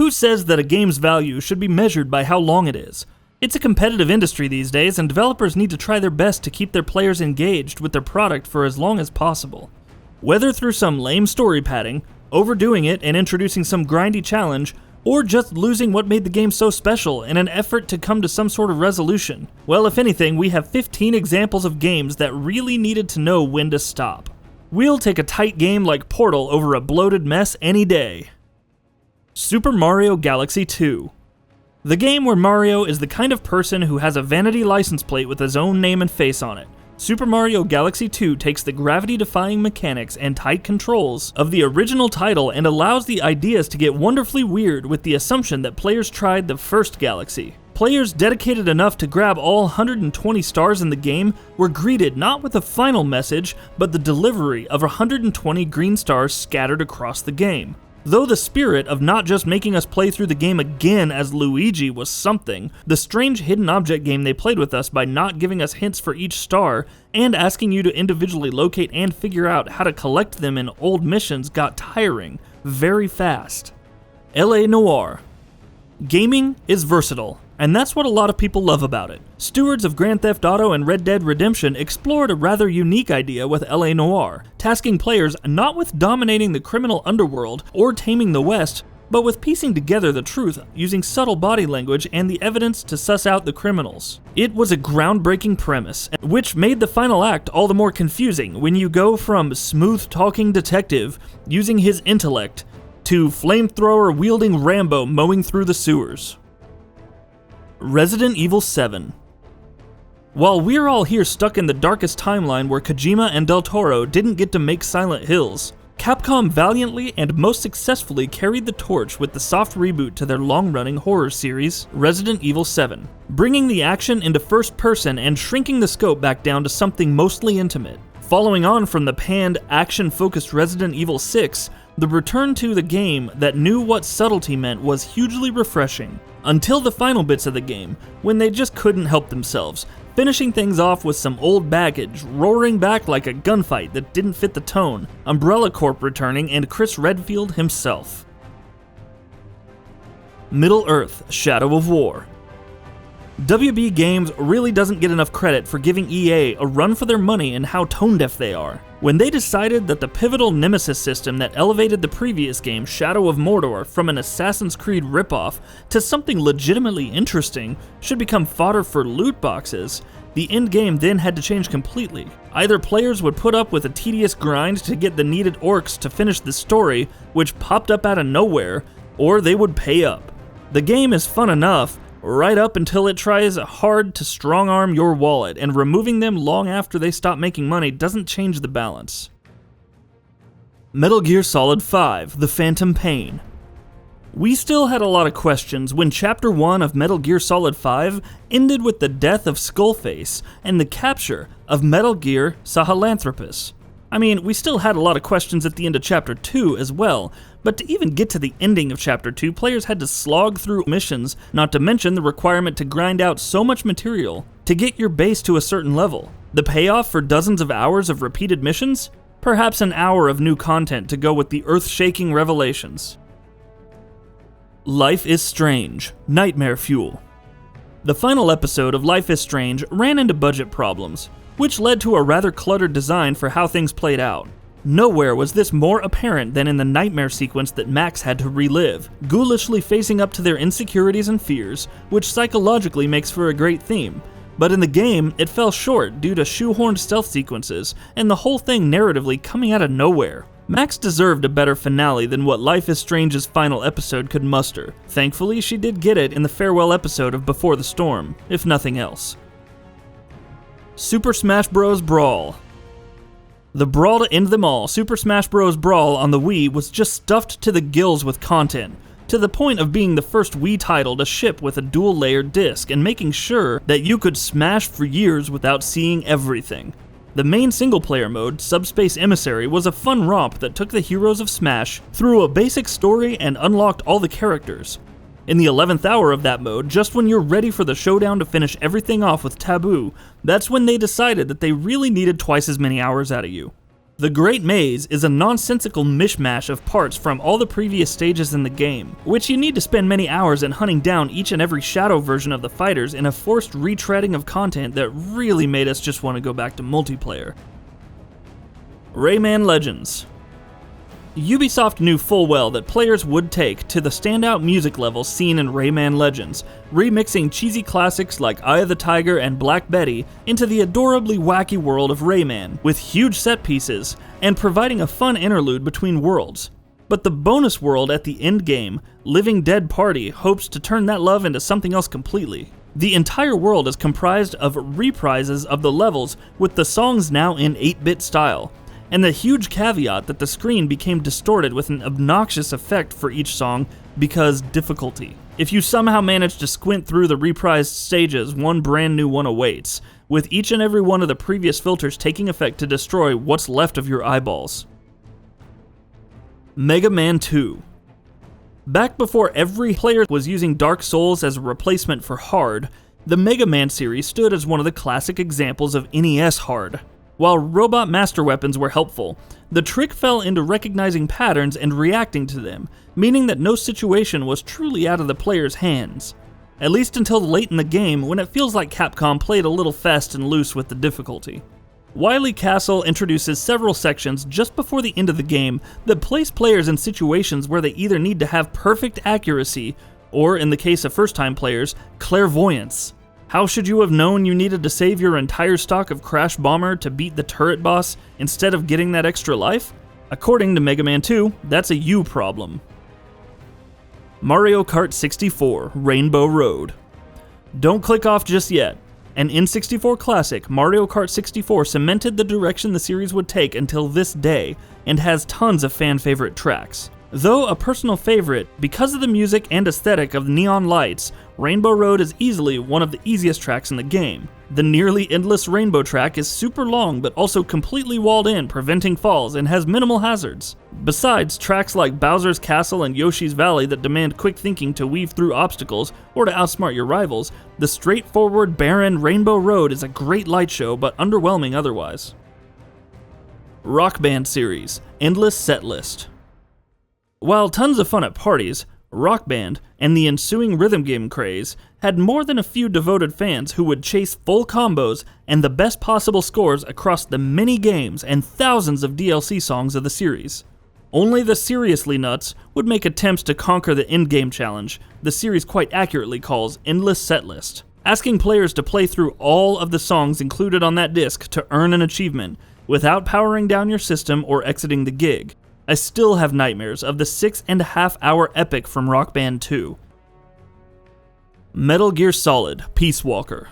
Who says that a game's value should be measured by how long it is? It's a competitive industry these days, and developers need to try their best to keep their players engaged with their product for as long as possible. Whether through some lame story padding, overdoing it and introducing some grindy challenge, or just losing what made the game so special in an effort to come to some sort of resolution. Well, if anything, we have 15 examples of games that really needed to know when to stop. We'll take a tight game like Portal over a bloated mess any day. Super Mario Galaxy 2. The game where Mario is the kind of person who has a vanity license plate with his own name and face on it. Super Mario Galaxy 2 takes the gravity-defying mechanics and tight controls of the original title and allows the ideas to get wonderfully weird with the assumption that players tried the first Galaxy. Players dedicated enough to grab all 120 stars in the game were greeted not with a final message, but the delivery of 120 green stars scattered across the game. Though the spirit of not just making us play through the game again as Luigi was something, the strange hidden object game they played with us by not giving us hints for each star and asking you to individually locate and figure out how to collect them in old missions got tiring very fast. L.A. Noire. Gaming is versatile, and that's what a lot of people love about it. Stewards of Grand Theft Auto and Red Dead Redemption explored a rather unique idea with L.A. Noire, tasking players not with dominating the criminal underworld or taming the West, but with piecing together the truth using subtle body language and the evidence to suss out the criminals. It was a groundbreaking premise, which made the final act all the more confusing when you go from smooth-talking detective using his intellect to flamethrower-wielding Rambo mowing through the sewers. Resident Evil 7. While we're all here stuck in the darkest timeline where Kojima and Del Toro didn't get to make Silent Hills, Capcom valiantly and most successfully carried the torch with the soft reboot to their long-running horror series, Resident Evil 7, bringing the action into first person and shrinking the scope back down to something mostly intimate. Following on from the panned, action-focused Resident Evil 6, the return to the game that knew what subtlety meant was hugely refreshing, until the final bits of the game, when they just couldn't help themselves, finishing things off with some old baggage, roaring back like a gunfight that didn't fit the tone, Umbrella Corp returning, and Chris Redfield himself. Middle-earth: Shadow of War. WB Games really doesn't get enough credit for giving EA a run for their money and how tone-deaf they are. When they decided that the pivotal Nemesis system that elevated the previous game, Shadow of Mordor, from an Assassin's Creed ripoff to something legitimately interesting should become fodder for loot boxes, the endgame then had to change completely. Either players would put up with a tedious grind to get the needed orcs to finish the story, which popped up out of nowhere, or they would pay up. The game is fun enough, right up until it tries hard to strong-arm your wallet, and removing them long after they stop making money doesn't change the balance. Metal Gear Solid 5: The Phantom Pain. We still had a lot of questions when Chapter 1 of Metal Gear Solid 5 ended with the death of Skullface and the capture of Metal Gear Sahelanthropus. I mean, we still had a lot of questions at the end of Chapter 2 as well, but to even get to the ending of Chapter 2, players had to slog through missions, not to mention the requirement to grind out so much material to get your base to a certain level. The payoff for dozens of hours of repeated missions? Perhaps an hour of new content to go with the earth-shaking revelations. Life is Strange: Nightmare Fuel. The final episode of Life is Strange ran into budget problems, which led to a rather cluttered design for how things played out. Nowhere was this more apparent than in the nightmare sequence that Max had to relive, ghoulishly facing up to their insecurities and fears, which psychologically makes for a great theme. But in the game, it fell short due to shoehorned stealth sequences, and the whole thing narratively coming out of nowhere. Max deserved a better finale than what Life is Strange's final episode could muster. Thankfully, she did get it in the farewell episode of Before the Storm, if nothing else. Super Smash Bros. Brawl. The brawl to end them all, Super Smash Bros. Brawl on the Wii was just stuffed to the gills with content, to the point of being the first Wii title to ship with a dual-layered disc and making sure that you could smash for years without seeing everything. The main single-player mode, Subspace Emissary, was a fun romp that took the heroes of Smash through a basic story and unlocked all the characters. In the 11th hour of that mode, just when you're ready for the showdown to finish everything off with Taboo, that's when they decided that they really needed twice as many hours out of you. The Great Maze is a nonsensical mishmash of parts from all the previous stages in the game, which you need to spend many hours in hunting down each and every shadow version of the fighters in a forced retreading of content that really made us just want to go back to multiplayer. Rayman Legends. Ubisoft knew full well that players would take to the standout music levels seen in Rayman Legends, remixing cheesy classics like Eye of the Tiger and Black Betty into the adorably wacky world of Rayman, with huge set pieces, and providing a fun interlude between worlds. But the bonus world at the end game, Living Dead Party, hopes to turn that love into something else completely. The entire world is comprised of reprises of the levels, with the songs now in 8-bit style, and the huge caveat that the screen became distorted with an obnoxious effect for each song because difficulty. If you somehow manage to squint through the reprised stages, one brand new one awaits, with each and every one of the previous filters taking effect to destroy what's left of your eyeballs. Mega Man 2. Back before every player was using Dark Souls as a replacement for hard, the Mega Man series stood as one of the classic examples of NES hard. While robot master weapons were helpful, the trick fell into recognizing patterns and reacting to them, meaning that no situation was truly out of the player's hands. At least until late in the game, when it feels like Capcom played a little fast and loose with the difficulty. Wily Castle introduces several sections just before the end of the game that place players in situations where they either need to have perfect accuracy, or in the case of first-time players, clairvoyance. How should you have known you needed to save your entire stock of Crash Bomber to beat the turret boss instead of getting that extra life? According to Mega Man 2, that's a you problem. Mario Kart 64 Rainbow Road. Don't click off just yet. An N64 classic, Mario Kart 64 cemented the direction the series would take until this day, and has tons of fan-favorite tracks. Though a personal favorite, because of the music and aesthetic of neon lights, Rainbow Road is easily one of the easiest tracks in the game. The nearly endless rainbow track is super long but also completely walled in, preventing falls, and has minimal hazards. Besides, tracks like Bowser's Castle and Yoshi's Valley that demand quick thinking to weave through obstacles or to outsmart your rivals, the straightforward, barren Rainbow Road is a great light show but underwhelming otherwise. Rock Band series, Endless Set List. While tons of fun at parties, Rock Band and the ensuing rhythm game craze had more than a few devoted fans who would chase full combos and the best possible scores across the many games and thousands of DLC songs of the series. Only the seriously nuts would make attempts to conquer the endgame challenge the series quite accurately calls Endless Setlist, asking players to play through all of the songs included on that disc to earn an achievement without powering down your system or exiting the gig. I still have nightmares of the 6.5-hour epic from Rock Band 2. Metal Gear Solid Peace Walker.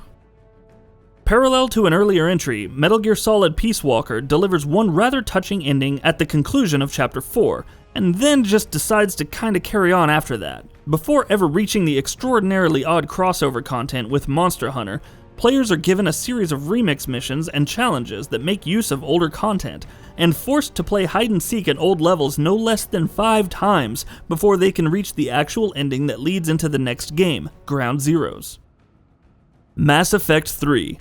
Parallel to an earlier entry, Metal Gear Solid Peace Walker delivers one rather touching ending at the conclusion of Chapter 4, and then just decides to kinda carry on after that. Before ever reaching the extraordinarily odd crossover content with Monster Hunter, players are given a series of remix missions and challenges that make use of older content, and forced to play hide-and-seek at old levels no less than 5 times before they can reach the actual ending that leads into the next game, Ground Zeroes. Mass Effect 3.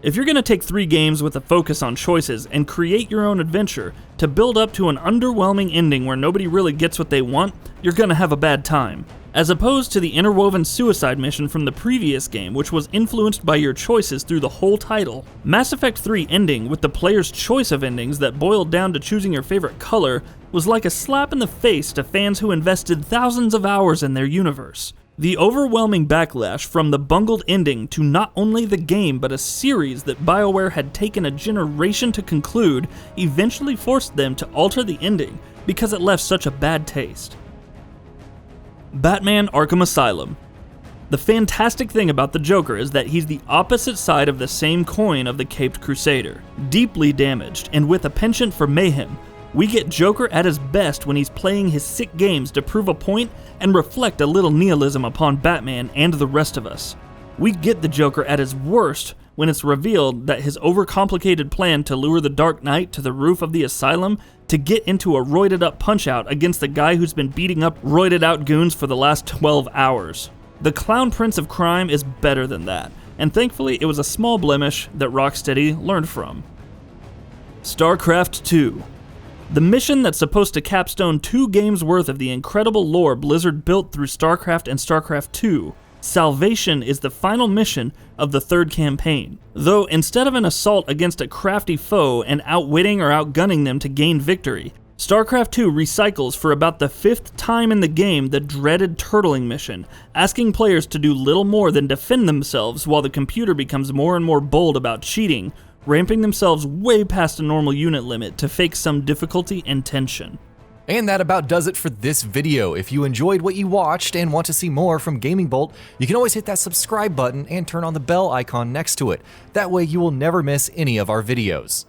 If you're going to take 3 games with a focus on choices and create your own adventure to build up to an underwhelming ending where nobody really gets what they want, you're going to have a bad time. As opposed to the interwoven suicide mission from the previous game, which was influenced by your choices through the whole title, Mass Effect 3 ending with the player's choice of endings that boiled down to choosing your favorite color was like a slap in the face to fans who invested thousands of hours in their universe. The overwhelming backlash from the bungled ending to not only the game but a series that BioWare had taken a generation to conclude eventually forced them to alter the ending because it left such a bad taste. Batman Arkham Asylum. The fantastic thing about the Joker is that he's the opposite side of the same coin of the Caped Crusader. Deeply damaged and with a penchant for mayhem, we get Joker at his best when he's playing his sick games to prove a point and reflect a little nihilism upon Batman and the rest of us. We get the Joker at his worst when it's revealed that his overcomplicated plan to lure the Dark Knight to the roof of the asylum to get into a roided up punch-out against the guy who's been beating up roided out goons for the last 12 hours. The Clown Prince of Crime is better than that, and thankfully it was a small blemish that Rocksteady learned from. StarCraft II. The mission that's supposed to capstone 2 games worth of the incredible lore Blizzard built through StarCraft and StarCraft II, Salvation is the final mission of the 3rd campaign. Though instead of an assault against a crafty foe and outwitting or outgunning them to gain victory, StarCraft II recycles for about the 5th time in the game the dreaded turtling mission, asking players to do little more than defend themselves while the computer becomes more and more bold about cheating, ramping themselves way past a normal unit limit to fake some difficulty and tension. And that about does it for this video. If you enjoyed what you watched and want to see more from Gaming Bolt, you can always hit that subscribe button and turn on the bell icon next to it. That way you will never miss any of our videos.